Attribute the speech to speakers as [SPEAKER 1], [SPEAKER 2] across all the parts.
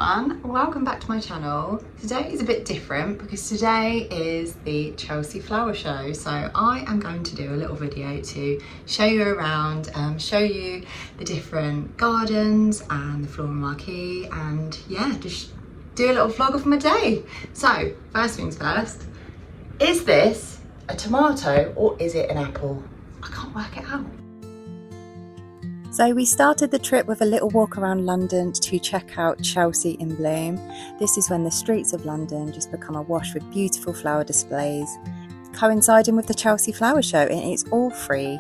[SPEAKER 1] everyone, welcome back to my channel. Today is a bit different because today is the Chelsea Flower Show, so I am going to do a little video to show you around, show you the different gardens and the Floral Marquee, and yeah, just do a little vlog of my day. So first things first, is this a tomato or is it an apple? I can't work it out.
[SPEAKER 2] So we started the trip with a little walk around London to check out Chelsea in bloom. This is when the streets of London just become awash with beautiful flower displays, coinciding with the Chelsea Flower Show, and it's all free.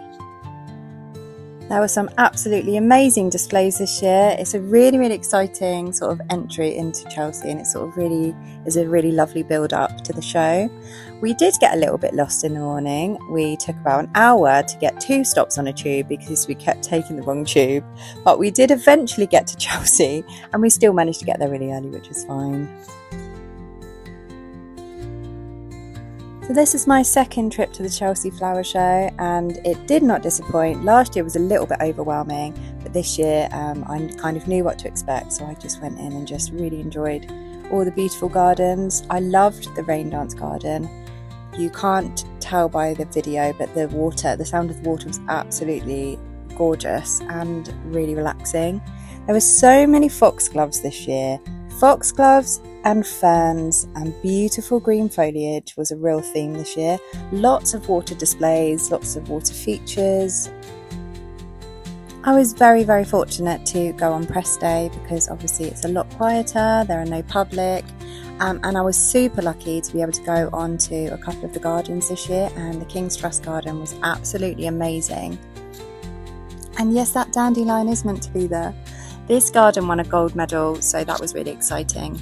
[SPEAKER 2] There were some absolutely amazing displays this year. It's a really exciting sort of entry into Chelsea, and it sort of really is a really lovely build up to the show. We did get a little bit lost in the morning. We took about an hour to get 2 stops on a tube because we kept taking the wrong tube, but we did eventually get to Chelsea, and we still managed to get there really early, which was fine. So this is my second trip to the Chelsea Flower Show, and it did not disappoint. Last year was a little bit overwhelming, but this year I kind of knew what to expect, so I just went in and just really enjoyed all the beautiful gardens. I loved the rain dance garden. You can't tell by the video, but the sound of the water was absolutely gorgeous and really relaxing. There were so many foxgloves this year. Foxgloves and ferns and beautiful green foliage was a real theme this year. Lots of water displays, lots of water features. I was very fortunate to go on press day because obviously it's a lot quieter, there are no public, and I was super lucky to be able to go on to a couple of the gardens this year, and the King's Trust garden was absolutely amazing. And yes, that dandelion is meant to be there. This garden won a gold medal, so that was really exciting.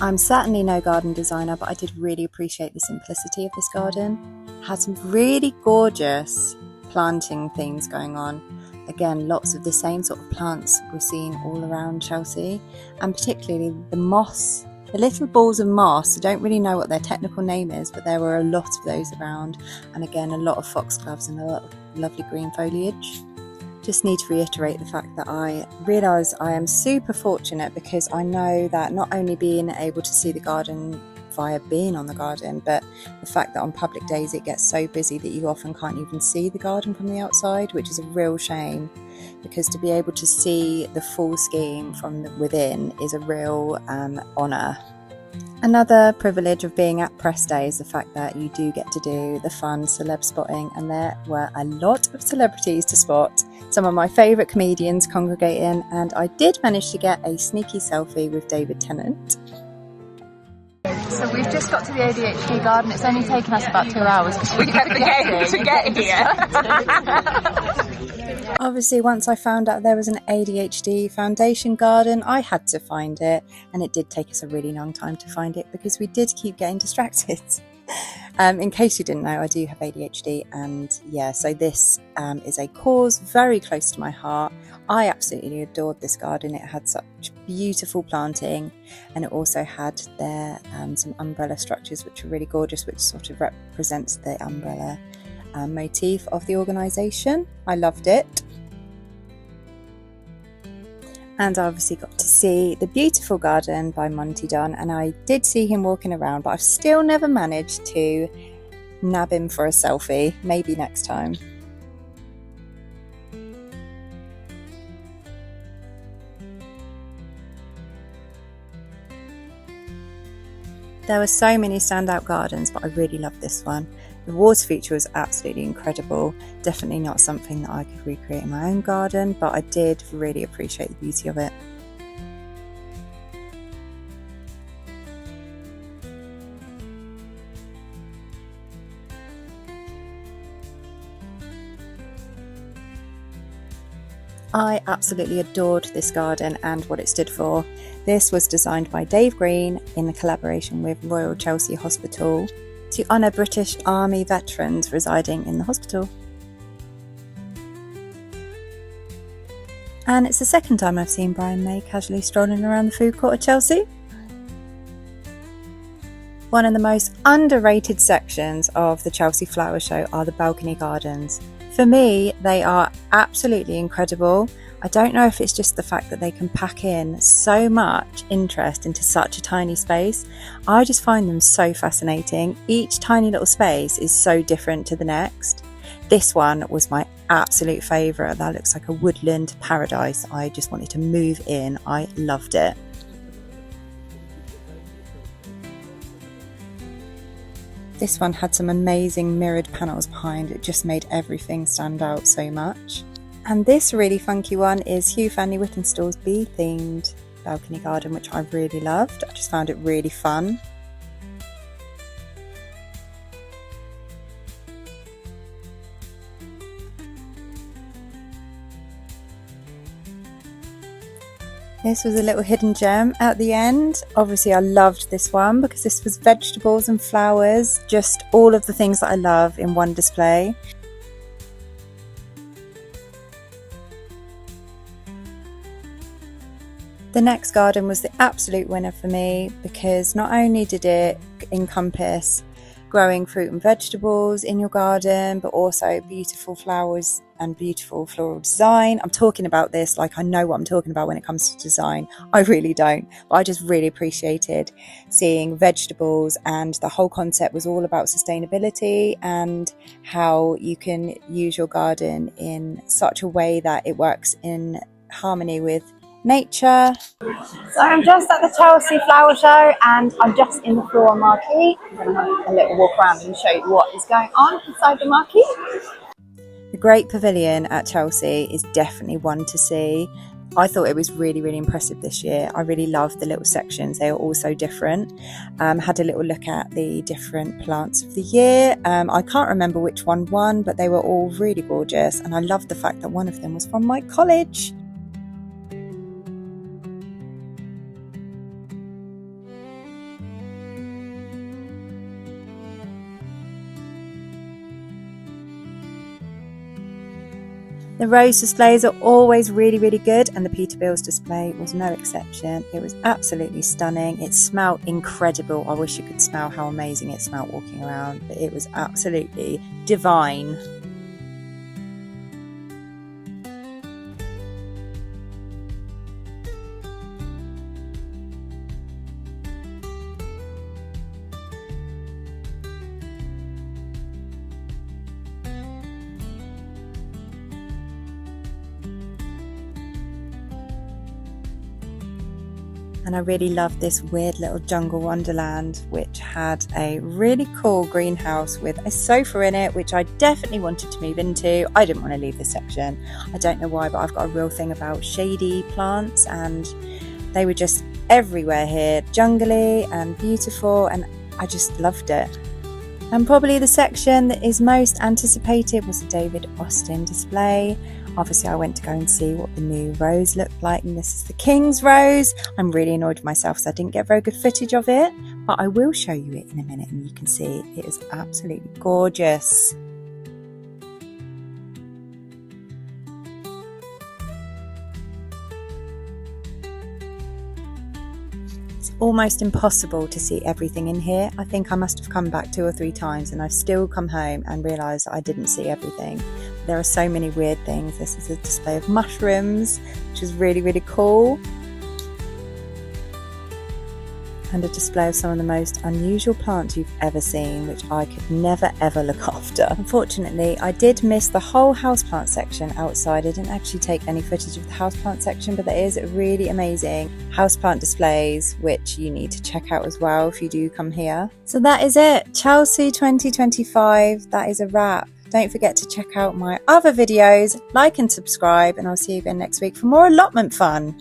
[SPEAKER 2] I'm certainly no garden designer, but I did really appreciate the simplicity of this garden. It had some really gorgeous planting themes going on. Again, lots of the same sort of plants we're seeing all around Chelsea, and particularly the moss, the little balls of moss. I don't really know what their technical name is, but there were a lot of those around, and again a lot of foxgloves and a lot of lovely green foliage. Just need to reiterate the fact that I realise I am super fortunate because I know that not only being able to see the garden via being on the garden, but the fact that on public days it gets so busy that you often can't even see the garden from the outside, which is a real shame, because to be able to see the full scheme from within is a real honour. Another privilege of being at press day is the fact that you do get to do the fun celeb spotting, and there were a lot of celebrities to spot, some of my favourite comedians congregating, and I did manage to get a sneaky selfie with David Tennant. So we've just got to the ADHD garden. It's only taken us about 2 hours because we kept forgetting to get here. Obviously, once I found out there was an ADHD foundation garden, I had to find it, and it did take us a really long time to find it because we did keep getting distracted. In case you didn't know, I do have ADHD, and yeah, so this is a cause very close to my heart. I absolutely adored this garden. It had such beautiful planting, and it also had there some umbrella structures which were really gorgeous, which sort of represents the umbrella motif of the organisation. I loved it. And I obviously got to see the beautiful garden by Monty Dunn, and I did see him walking around, but I've still never managed to nab him for a selfie. Maybe next time. There were so many standout gardens, but I really loved this one. The water feature was absolutely incredible. Definitely not something that I could recreate in my own garden, but I did really appreciate the beauty of it. I absolutely adored this garden and what it stood for. This was designed by Dave Green in collaboration with Royal Chelsea Hospital to honour British Army veterans residing in the hospital. And it's the second time I've seen Brian May casually strolling around the food court at Chelsea. One of the most underrated sections of the Chelsea Flower Show are the balcony gardens. For me, they are absolutely incredible. I don't know if it's just the fact that they can pack in so much interest into such a tiny space. I just find them so fascinating. Each tiny little space is so different to the next. This one was my absolute favourite. That looks like a woodland paradise. I just wanted to move in. I loved it. This one had some amazing mirrored panels behind. It just made everything stand out so much. And this really funky one is Hugh Fanny Whittenstall's bee themed balcony garden, which I really loved. I just found it really fun. This was a little hidden gem at the end. Obviously I loved this one because this was vegetables and flowers, just all of the things that I love in one display. The next garden was the absolute winner for me because not only did it encompass growing fruit and vegetables in your garden, but also beautiful flowers and beautiful floral design. I'm talking about this like I know what I'm talking about when it comes to design. I really don't, but I just really appreciated seeing vegetables, and the whole concept was all about sustainability and how you can use your garden in such a way that it works in harmony with nature. So I'm just at the Chelsea Flower Show and I'm just in the Floral Marquee. I'm going to have a little walk around and show you what is going on inside the marquee. The Great Pavilion at Chelsea is definitely one to see. I thought it was really, really impressive this year. I really loved the little sections. They were all so different. Had a little look at the different plants of the year. I can't remember which one won, but they were all really gorgeous. And I loved the fact that one of them was from my college. The rose displays are always really, really good, and the Peterbilt's display was no exception. It was absolutely stunning. It smelled incredible. I wish you could smell how amazing it smelled walking around, but it was absolutely divine. And I really loved this weird little jungle wonderland, which had a really cool greenhouse with a sofa in it, which I definitely wanted to move into. I didn't want to leave this section. I don't know why, but I've got a real thing about shady plants, and they were just everywhere here, jungly and beautiful, and I just loved it. And probably the section that is most anticipated was the David Austin display. Obviously I went to go and see what the new rose looked like, and this is the King's Rose. I'm really annoyed with myself because I didn't get very good footage of it, but I will show you it in a minute and you can see it is absolutely gorgeous. It's almost impossible to see everything in here. I think I must have come back 2 or 3 times and I've still come home and realised that I didn't see everything. There are so many weird things. This is a display of mushrooms, which is really, really cool. And a display of some of the most unusual plants you've ever seen, which I could never ever look after. Unfortunately, I did miss the whole houseplant section outside. I didn't actually take any footage of the houseplant section, but there is really amazing houseplant displays, which you need to check out as well if you do come here. So that is it, Chelsea 2025, that is a wrap. Don't forget to check out my other videos, like and subscribe, and I'll see you again next week for more allotment fun.